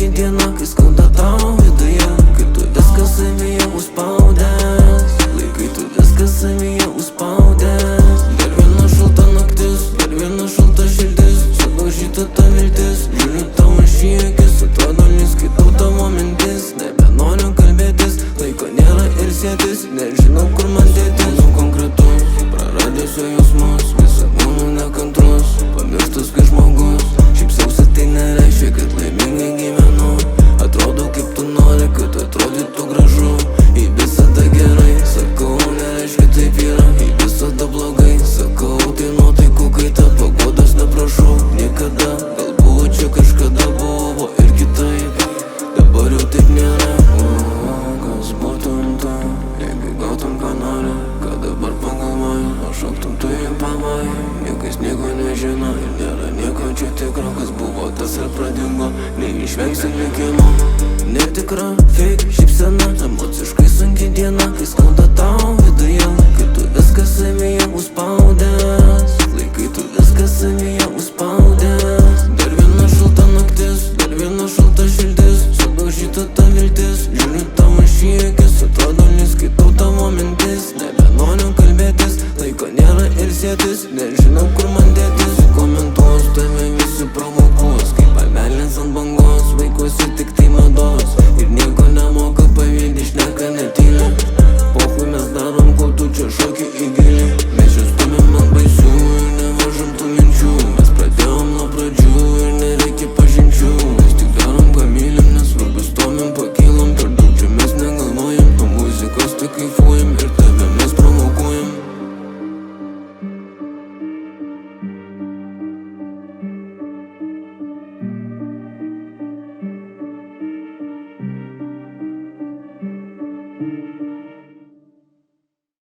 sunki diena, kai skauda tau viduje, kai tu viską savyje užspaudęs, laikai tu viską savyje užspaudęs. Dar viena šalta naktis, dar viena šalta širdis, sudaužyta ta viltis, žiūriu tau iš į akis, atrodo neskaitau tavo mintis, nebenoriu kalbėtis, laiko nėra ir sėtis, nežinau kur man dėtis. Būnu konkretus, praradęs jo jausmus, visą būnu nekantrus, pamirštas kai žmogus, šypsausi tai nereiškia, kad laimingai gyvenu, atrodo kaip tu nori, kad atrodytų gražu, į visada gerai, sakau, nereiškia taip yra, į visada blogai, sakau, tai nuotaikų kaita, paguodos neprašau, niekada, galbūt čia kažkada buvo ir kitaip, dabar jau taip nėra. Kas būtum tu, jeigu gautum ką nori, ką dabar pagalvoju, o šoktum tu į pavojų, niekas nieko nežino ir nėra nieko čia tikro, kas buvo tas ir pradingo, neišvengsi likimo. Netikra, fake, šypsena, emociškai sunki diena, kai skauda tau viduje, kai tu viską savyje užspaudęs, laikai tu viską savyje užspaudęs.